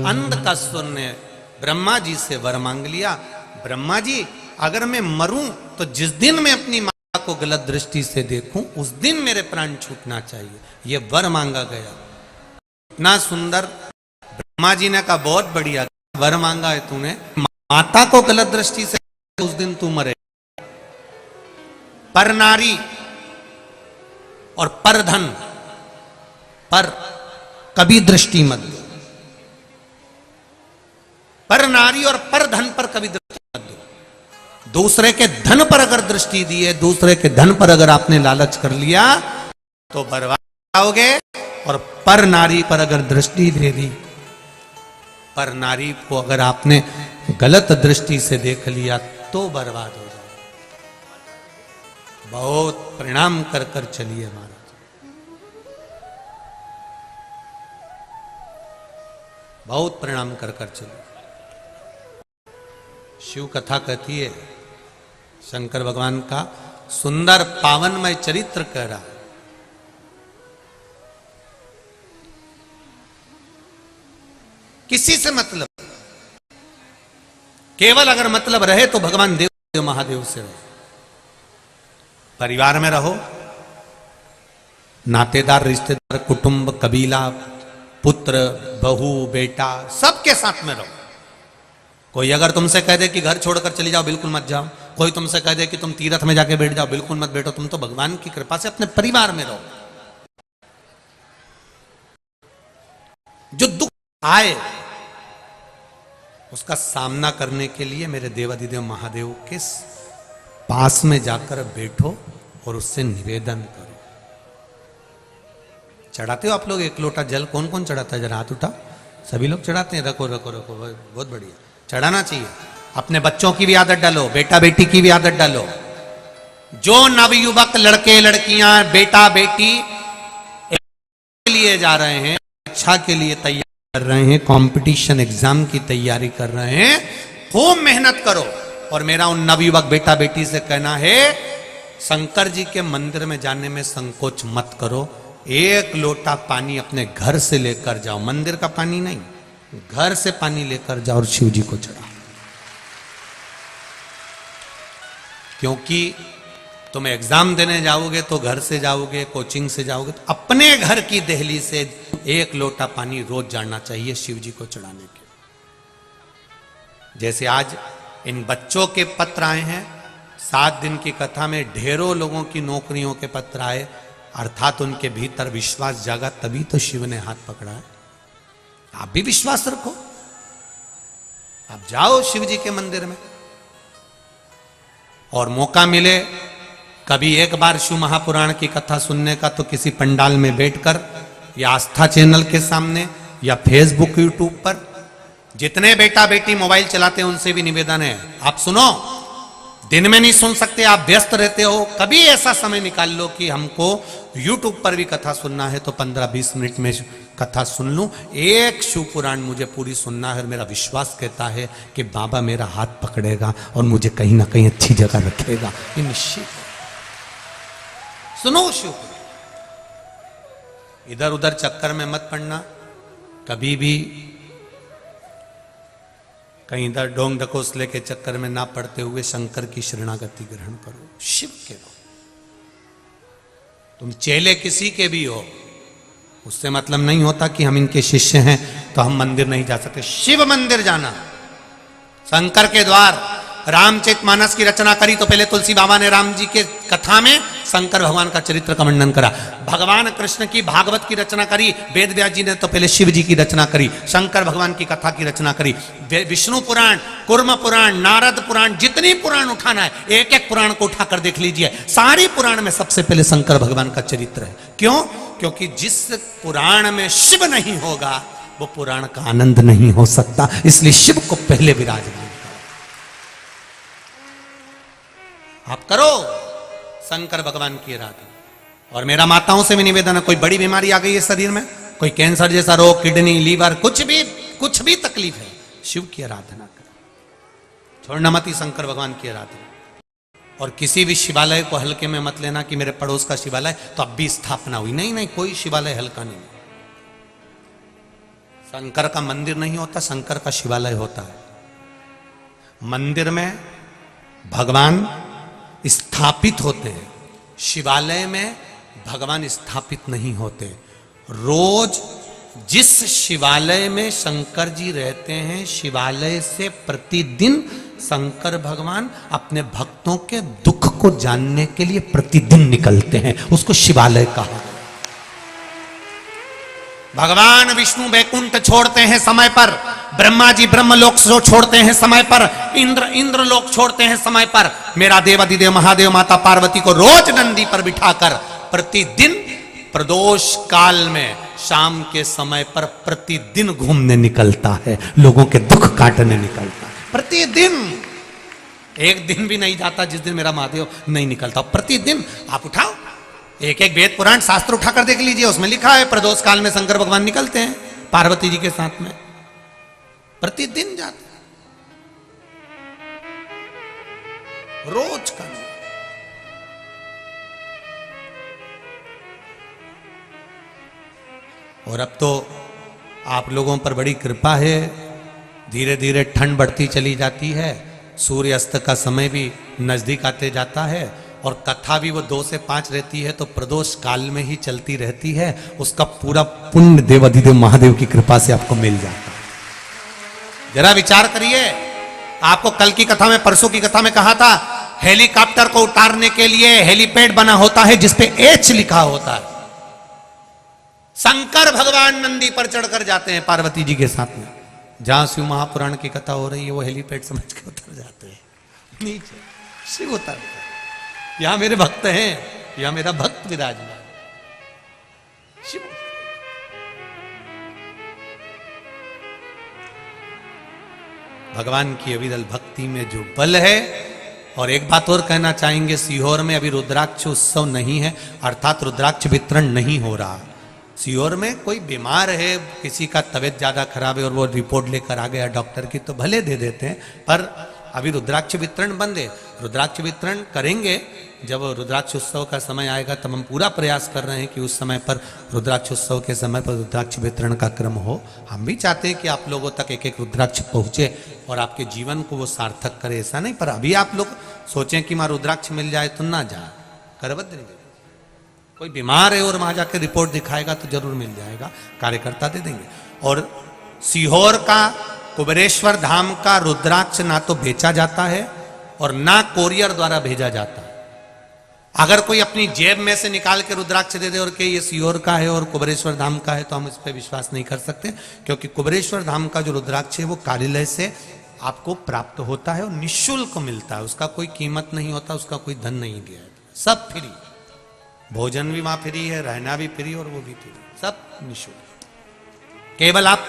अंधकासुर ने ब्रह्मा जी से वर मांग लिया, ब्रह्मा जी अगर मैं मरूं तो जिस दिन मैं अपनी माता को गलत दृष्टि से देखूं उस दिन मेरे प्राण छूटना चाहिए। ये वर मांगा गया। इतना सुंदर। ब्रह्मा जी ने कहा बहुत बढ़िया वर मांगा है तूने, माता को गलत दृष्टि से उस दिन तू मरे। पर नारी और पर धन पर कभी दृष्टि मत दो। पर नारी और पर धन पर कभी दृष्टि मत दो। दूसरे के धन पर अगर दृष्टि दी है, दूसरे के धन पर अगर आपने लालच कर लिया तो बर्बाद होगे। और पर नारी पर अगर दृष्टि दे दी, पर नारी को अगर आपने गलत दृष्टि से देख लिया तो बर्बाद हो जाए। बहुत प्रणाम कर कर चलिए महाराज, बहुत प्रणाम कर कर चलिए। शिव कथा कहती है शंकर भगवान का सुंदर पावनमय चरित्र कह रहा है। किसी से मतलब, केवल अगर मतलब रहे तो भगवान देव महादेव से रहो। परिवार में रहो, नातेदार रिश्तेदार कुटुंब कबीला पुत्र बहू बेटा सबके साथ में रहो। कोई अगर तुमसे कह दे कि घर छोड़कर चली जाओ, बिल्कुल मत जाओ। कोई तुमसे कह दे कि तुम तीर्थ में जाके बैठ जाओ, बिल्कुल मत बैठो। तुम तो भगवान की कृपा से अपने परिवार में रहो। जो दुख आए उसका सामना करने के लिए मेरे देवाधिदेव महादेव के पास में जाकर बैठो और उससे निवेदन करो। चढ़ाते हो आप लोग एक लोटा जल? कौन कौन चढ़ाता है? जरा हाथ उठा। सभी लोग चढ़ाते हैं। रखो रखो रखो, बहुत बढ़िया। चढ़ाना चाहिए। अपने बच्चों की भी आदत डालो, बेटा बेटी की भी आदत डालो। जो नवयुवक लड़के लड़कियां बेटा बेटी के लिए जा रहे हैं, शिक्षा के लिए तैयार कर रहे हैं, कंपटीशन एग्जाम की तैयारी कर रहे हैं, खूब मेहनत करो। और मेरा उन नवयुवक बेटा बेटी से कहना है, शंकर जी के मंदिर में जाने में संकोच मत करो। एक लोटा पानी अपने घर से लेकर जाओ, मंदिर का पानी नहीं, घर से पानी लेकर जाओ और शिव जी को चढ़ाओ। क्योंकि तुम एग्जाम देने जाओगे तो घर से जाओगे, कोचिंग से जाओगे तो अपने घर की दहली से एक लोटा पानी रोज जाना चाहिए शिव जी को चढ़ाने के। जैसे आज इन बच्चों के पत्र आए हैं, 7 दिन की कथा में ढेरों लोगों की नौकरियों के पत्र आए, अर्थात उनके भीतर विश्वास जागा, तभी तो शिव ने हाथ पकड़ा है। आप भी विश्वास रखो, आप जाओ शिव जी के मंदिर में। और मौका मिले कभी एक बार शिव महापुराण की कथा सुनने का तो किसी पंडाल में बैठकर या आस्था चैनल के सामने या फेसबुक यूट्यूब पर, जितने बेटा बेटी मोबाइल चलाते हैं उनसे भी निवेदन है, आप सुनो। दिन में नहीं सुन सकते, आप व्यस्त रहते हो, कभी ऐसा समय निकाल लो कि हमको यूट्यूब पर भी कथा सुनना है तो 15-20 मिनट में कथा सुन लूं। एक शिव पुराण मुझे पूरी सुनना है। मेरा विश्वास कहता है कि बाबा मेरा हाथ पकड़ेगा और मुझे कहीं ना कहीं अच्छी जगह रखेगा, ये निश्चित। सुनो शिव, इधर उधर चक्कर में मत पड़ना। कभी भी कहीं इधर ढोंग ढकोसले के चक्कर में ना पड़ते हुए शंकर की शरणागति ग्रहण करो, शिव के हो। तुम चेले किसी के भी हो, उससे मतलब नहीं होता कि हम इनके शिष्य हैं तो हम मंदिर नहीं जा सकते। शिव मंदिर जाना, शंकर के द्वार। रामचरितमानस की रचना करी तो पहले तुलसी बाबा ने राम जी के कथा में शंकर भगवान का चरित्र का वर्णन करा। भगवान कृष्ण की भागवत की रचना करी वेद व्यास जी ने तो पहले शिव जी की रचना करी, शंकर भगवान की कथा की रचना करी। विष्णु पुराण, कुर्म पुराण, नारद पुराण, जितनी पुराण उठाना है एक एक पुराण को उठाकर देख लीजिए। सारी पुराण में सबसे पहले शंकर भगवान का चरित्र है। क्यों? क्योंकि जिस पुराण में शिव नहीं होगा वो पुराण का आनंद नहीं हो सकता, इसलिए शिव को पहले विराजमान आप करो शंकर भगवान की आराधना। और मेरा माताओं से भी निवेदन है, कोई बड़ी बीमारी आ गई है शरीर में, कोई कैंसर जैसा रोग, किडनी लीवर, कुछ भी तकलीफ है, शिव की आराधना करो, छोड़ना मत ही शंकर भगवान की आराधना। और किसी भी शिवालय को हल्के में मत लेना कि मेरे पड़ोस का शिवालय तो अब भी स्थापना हुई। नहीं नहीं, कोई शिवालय हल्का नहीं। शंकर का मंदिर नहीं होता, शंकर का शिवालय होता है। मंदिर में भगवान स्थापित होते हैं, शिवालय में भगवान स्थापित नहीं होते। रोज जिस शिवालय में शंकर जी रहते हैं, शिवालय से प्रतिदिन शंकर भगवान अपने भक्तों के दुख को जानने के लिए प्रतिदिन निकलते हैं, उसको शिवालय कहा। भगवान विष्णु वैकुंठ छोड़ते हैं समय पर, ब्रह्मा जी ब्रह्मलोक छोड़ते हैं समय पर, इंद्र लोक छोड़ते हैं समय पर। मेरा देवाधिदेव महादेव माता पार्वती को रोज नंदी पर बिठाकर प्रतिदिन प्रदोष काल में शाम के समय पर प्रतिदिन घूमने निकलता है, लोगों के दुख काटने निकलता है प्रतिदिन। एक दिन भी नहीं जाता जिस दिन मेरा महादेव नहीं निकलता, प्रतिदिन। आप उठाओ एक एक वेद पुराण शास्त्र उठाकर देख लीजिए, उसमें लिखा है प्रदोष काल में शंकर भगवान निकलते हैं पार्वती जी के साथ में, प्रतिदिन जाते हैं, रोज का। और अब तो आप लोगों पर बड़ी कृपा है, धीरे धीरे ठंड बढ़ती चली जाती है, सूर्य अस्त का समय भी नजदीक आते जाता है, और कथा भी वो 2 से 5 रहती है, तो प्रदोष काल में ही चलती रहती है। उसका पूरा पुण्य देवाधिदेव महादेव की कृपा से आपको मिल जाता है। जरा विचार करिए, आपको कल की कथा में, परसों की कथा में कहा था, हेलीकॉप्टर को उतारने के लिए हेलीपैड बना होता है जिसपे एच लिखा होता है। शंकर भगवान नंदी पर चढ़कर जाते हैं पार्वती जी के साथ में। जहां शिव महापुराण की कथा हो रही है वो हेलीपैड समझ के उतर जाते हैं नीचे, शिव उतर गए। यहां मेरे भक्त हैं, यहां मेरा भक्त विराजमान शिव। भगवान की अविरल भक्ति में जो बल है। और एक बात और कहना चाहेंगे, सीहोर में अभी रुद्राक्ष उत्सव नहीं है, अर्थात रुद्राक्ष वितरण नहीं हो रहा। सीहोर में कोई बीमार है, किसी का तबीयत ज्यादा खराब है और वो रिपोर्ट लेकर आ गया डॉक्टर की, तो भले दे देते हैं, पर अभी रुद्राक्ष वितरण बंद है। रुद्राक्ष वितरण करेंगे जब रुद्राक्ष उत्सव का समय आएगा, तब हम पूरा प्रयास कर रहे हैं कि उस समय पर, रुद्राक्ष उत्सव के समय पर रुद्राक्ष वितरण का क्रम हो। हम भी चाहते हैं कि आप लोगों तक एक एक रुद्राक्ष पहुंचे और आपके जीवन को वो सार्थक करे, ऐसा नहीं। पर अभी आप लोग सोचें कि मां रुद्राक्ष मिल जाए तो ना जाए, करबद्ध नहीं। कोई बीमार है और वहां जाकर रिपोर्ट दिखाएगा तो जरूर मिल जाएगा, कार्यकर्ता दे देंगे। और सीहोर का कुबेरेश्वर धाम का रुद्राक्ष ना तो बेचा जाता है और ना कोरियर द्वारा भेजा जाता है। अगर कोई अपनी जेब में से निकाल के रुद्राक्ष दे दे और कि ये सीहोर का है और कुबेरेश्वर धाम का है, तो हम इस पर विश्वास नहीं कर सकते, क्योंकि कुबेरेश्वर धाम का जो रुद्राक्ष है वो कार्यालय से आपको प्राप्त होता है और निःशुल्क मिलता है। उसका कोई कीमत नहीं होता, उसका कोई धन नहीं दिया जाता, सब फ्री। भोजन भी वहां फ्री है, रहना भी फ्री और वो भी फ्री, सब निःशुल्क। केवल आप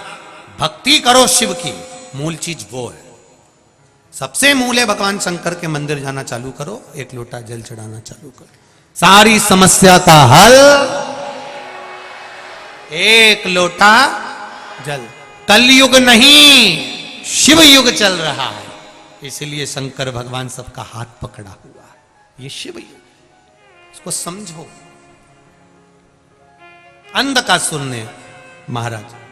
भक्ति करो शिव की, मूल चीज वो है। सबसे मूल है भगवान शंकर के मंदिर जाना चालू करो, एक लोटा जल चढ़ाना चालू करो, सारी समस्या का हल एक लोटा जल। कलयुग नहीं, शिव युग चल रहा है, इसलिए शंकर भगवान सबका हाथ पकड़ा हुआ है, ये शिव युग, इसको समझो। अंधकासुर ने महाराज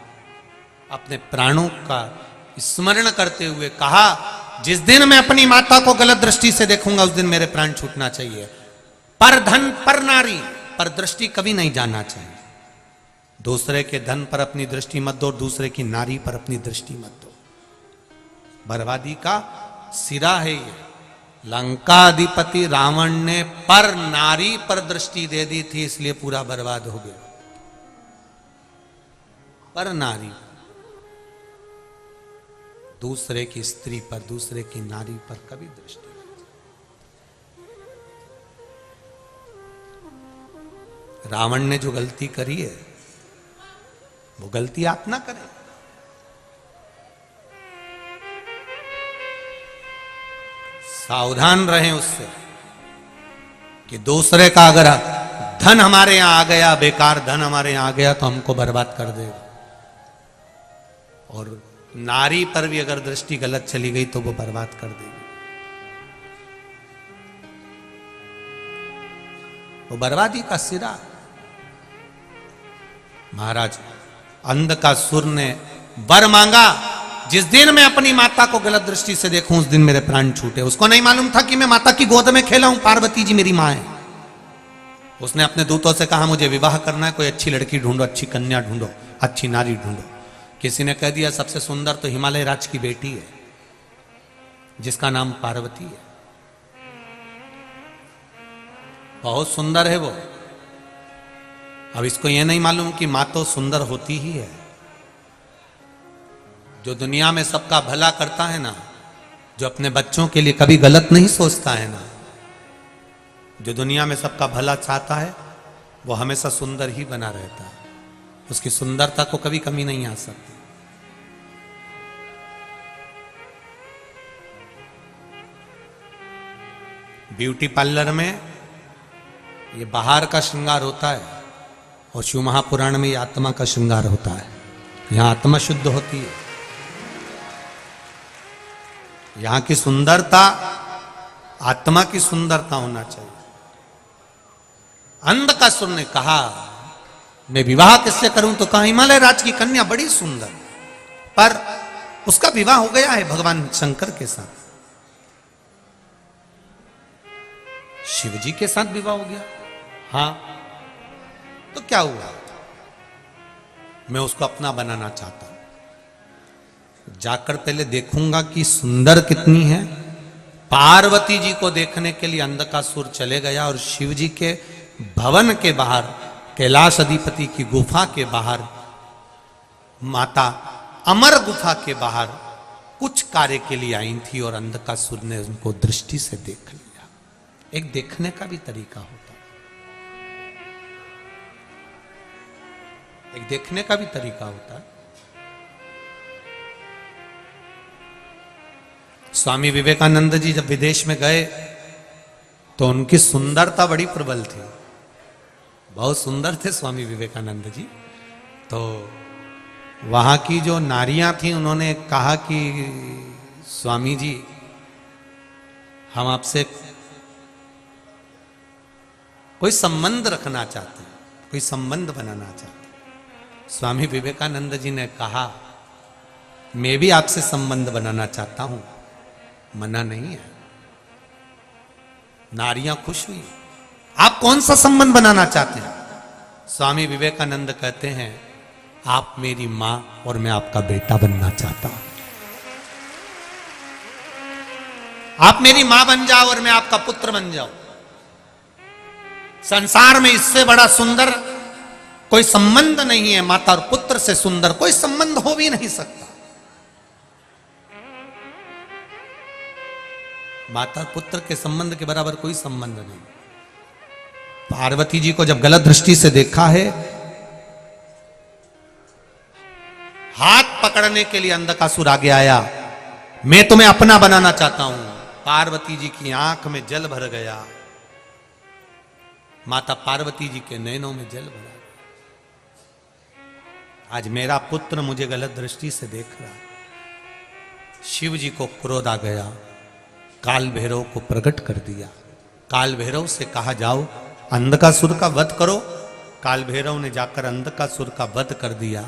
अपने प्राणों का स्मरण करते हुए कहा, जिस दिन मैं अपनी माता को गलत दृष्टि से देखूंगा उस दिन मेरे प्राण छूटना चाहिए। पर धन पर नारी पर दृष्टि कभी नहीं जाना चाहिए। दूसरे के धन पर अपनी दृष्टि मत दो, दूसरे की नारी पर अपनी दृष्टि मत दो। बर्बादी का सिरा है ये। लंकाधिपति रावण ने पर नारी पर दृष्टि दे दी थी, इसलिए पूरा बर्बाद हो गया। पर नारी, दूसरे की स्त्री पर, दूसरे की नारी पर कभी दृष्टि नहीं। रावण ने जो गलती करी है वो गलती आप ना करें। सावधान रहें उससे कि दूसरे का अगर धन हमारे यहां आ गया, बेकार धन हमारे यहां आ गया, तो हमको बर्बाद कर देगा। और नारी पर भी अगर दृष्टि गलत चली गई तो वो बर्बाद कर देगी, वो बर्बादी का सिरा। महाराज अंधकासुर ने वर मांगा, जिस दिन मैं अपनी माता को गलत दृष्टि से देखूं उस दिन मेरे प्राण छूटे। उसको नहीं मालूम था कि मैं माता की गोद में खेला हूं, पार्वती जी मेरी मां है। उसने अपने दूतों से कहा मुझे विवाह करना है, कोई अच्छी लड़की ढूंढो, अच्छी कन्या ढूंढो, अच्छी नारी ढूंढो। किसी ने कह दिया सबसे सुंदर तो हिमालय राज की बेटी है जिसका नाम पार्वती है, बहुत सुंदर है वो। अब इसको यह नहीं मालूम कि मां तो सुंदर होती ही है। जो दुनिया में सबका भला करता है ना, जो अपने बच्चों के लिए कभी गलत नहीं सोचता है ना, जो दुनिया में सबका भला चाहता है, वो हमेशा सुंदर ही बना रहता है। उसकी सुंदरता को कभी कमी नहीं आ सकती। ब्यूटी पार्लर में ये बाहर का श्रृंगार होता है और शिव महापुराण में ये आत्मा का श्रृंगार होता है। यहां आत्मा शुद्ध होती है। यहां की सुंदरता आत्मा की सुंदरता होना चाहिए। अंधकासुर ने कहा मैं विवाह किससे करूं, तो कहा हिमालय राज की कन्या बड़ी सुंदर, पर उसका विवाह हो गया है भगवान शंकर के साथ। शिव जी के साथ विवाह हो गया, हाँ, तो क्या हुआ? मैं उसको अपना बनाना चाहता हूं। जाकर पहले देखूंगा कि सुंदर कितनी है। पार्वती जी को देखने के लिए अंधकासुर चले गया और शिव जी के भवन के बाहर, कैलाश अधिपति की गुफा के बाहर, माता अमर गुफा के बाहर कुछ कार्य के लिए आई थी और अंधकासुर ने उनको दृष्टि से देख लिया। एक देखने का भी तरीका होता है, एक देखने का भी तरीका होता है। स्वामी विवेकानंद जी जब विदेश में गए तो उनकी सुंदरता बड़ी प्रबल थी, बहुत सुंदर थे स्वामी विवेकानंद जी। तो वहां की जो नारियां थी उन्होंने कहा कि स्वामी जी हम आपसे कोई संबंध रखना चाहते हैं, कोई संबंध बनाना चाहते हैं। स्वामी विवेकानंद जी ने कहा मैं भी आपसे संबंध बनाना चाहता हूं, मना नहीं है। नारियां खुश हुई। आप कौन सा संबंध बनाना चाहते हैं? स्वामी विवेकानंद कहते हैं आप मेरी मां और मैं आपका बेटा बनना चाहता हूं। आप मेरी मां बन जाओ और मैं आपका पुत्र बन जाऊं। संसार में इससे बड़ा सुंदर कोई संबंध नहीं है। माता और पुत्र से सुंदर कोई संबंध हो भी नहीं सकता। माता और पुत्र के संबंध के बराबर कोई संबंध नहीं। पार्वती जी को जब गलत दृष्टि से देखा है, हाथ पकड़ने के लिए अंधकासुर आगे आया, मैं तुम्हें अपना बनाना चाहता हूं। पार्वती जी की आंख में जल भर गया, माता पार्वती जी के नैनों में जल भरा। आज मेरा पुत्र मुझे गलत दृष्टि से देख रहा। शिव जी को क्रोध आ गया, काल भैरव को प्रकट कर दिया। काल भैरव से कहा जाओ अंधकासुर का वध करो। काल भैरव ने जाकर अंधकासुर का वध कर दिया।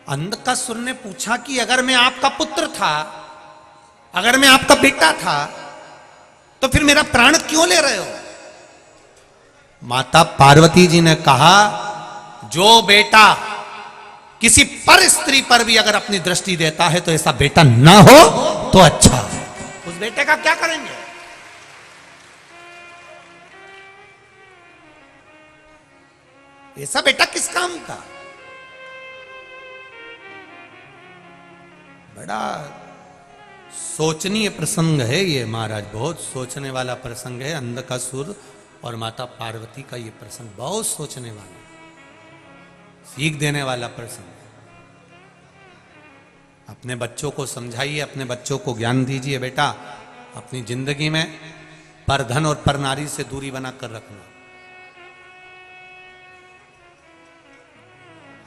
अंधकासुर ने पूछा कि अगर मैं आपका पुत्र था, अगर मैं आपका बेटा था, तो फिर मेरा प्राण क्यों ले रहे हो? माता पार्वती जी ने कहा जो बेटा किसी पर स्त्री पर भी अगर अपनी दृष्टि देता है तो ऐसा बेटा ना हो तो अच्छा। उस बेटे का क्या करेंगे? ऐसा बेटा किस काम का? बड़ा सोचनीय प्रसंग है ये महाराज, बहुत सोचने वाला प्रसंग है। अंधकासुर और माता पार्वती का ये प्रसंग बहुत सोचने वाला, सीख देने वाला प्रसंग। अपने बच्चों को समझाइए, अपने बच्चों को ज्ञान दीजिए, बेटा अपनी जिंदगी में पर धन और पर नारी से दूरी बनाकर रखना।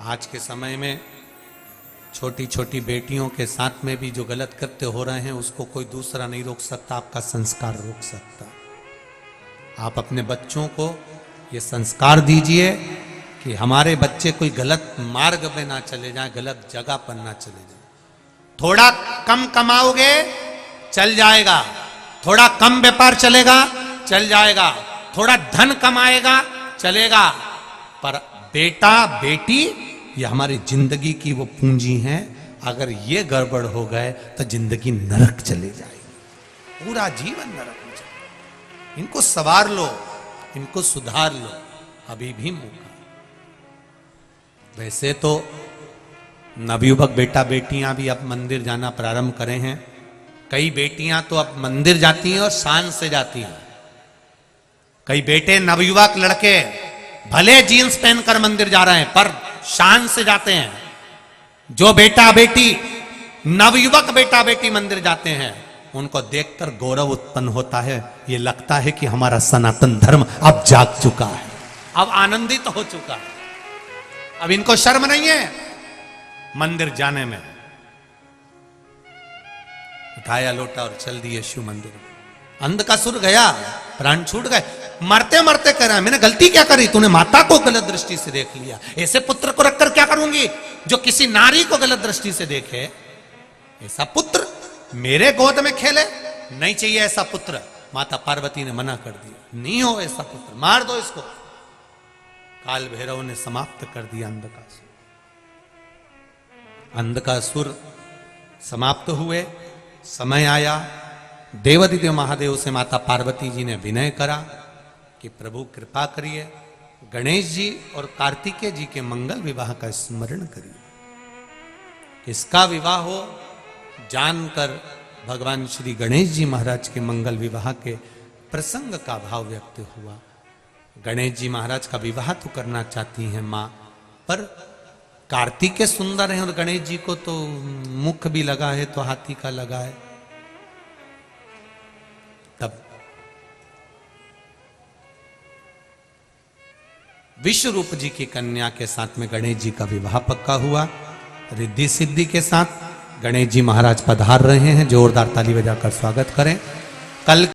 आज के समय में छोटी छोटी बेटियों के साथ में भी जो गलत कृत्य हो रहे हैं उसको कोई दूसरा नहीं रोक सकता, आपका संस्कार रोक सकता। आप अपने बच्चों को ये संस्कार दीजिए कि हमारे बच्चे कोई गलत मार्ग में ना चले जाएं, गलत जगह पर ना चले जाएं। थोड़ा कम कमाओगे चल जाएगा, थोड़ा कम व्यापार चलेगा चल जाएगा, थोड़ा धन कमाएगा चलेगा, पर बेटा बेटी ये हमारी जिंदगी की वो पूंजी है। अगर ये गड़बड़ हो गए तो जिंदगी नरक चले जाएगी, पूरा जीवन नरक में चले। इनको सवार लो, इनको सुधार लो, अभी भी मौका। वैसे तो नवयुवक बेटा बेटियां भी अब मंदिर जाना प्रारंभ करे हैं। कई बेटियां तो अब मंदिर जाती हैं और शान से जाती हैं। कई बेटे नवयुवक लड़के भले जीन्स पहनकर मंदिर जा रहे हैं पर शान से जाते हैं। जो बेटा बेटी नवयुवक बेटा बेटी मंदिर जाते हैं उनको देखकर गौरव उत्पन्न होता है। ये लगता है कि हमारा सनातन धर्म अब जाग चुका है, अब आनंदित हो चुका है, अब इनको शर्म नहीं है मंदिर जाने में। उठाया लोटा और चल दिए शिव मंदिर। अंध का सुर गया, प्राण छूट गए। मरते मरते कह रहा है मैंने गलती क्या करी, तूने माता को गलत दृष्टि से देख लिया, ऐसे पुत्र को रखकर क्या करूंगी जो किसी नारी को गलत दृष्टि से देखे। ऐसा पुत्र मेरे गोद में खेले, नहीं चाहिए ऐसा पुत्र। माता पार्वती ने मना कर दिया, नहीं हो ऐसा पुत्र, मार दो इसको। काल भैरव ने समाप्त कर दिया अंधकासुर। अंधकासुर समाप्त हुए। समय आया, देवादिदेव महादेव से माता पार्वती जी ने विनय करा कि प्रभु कृपा करिए, गणेश जी और कार्तिकेय जी के मंगल विवाह का स्मरण करिए। इसका विवाह हो जानकर भगवान श्री गणेश जी महाराज के मंगल विवाह के प्रसंग का भाव व्यक्त हुआ। गणेश जी महाराज का विवाह तो करना चाहती हैं माँ, पर कार्तिकेय सुंदर हैं और गणेश जी को तो मुख भी लगा है तो हाथी का लगा है। तब विश्वरूप जी की कन्या के साथ में गणेश जी का विवाह पक्का हुआ। रिद्धि सिद्धि के साथ गणेश जी महाराज पधार रहे हैं। जोरदार ताली बजाकर स्वागत करें। कल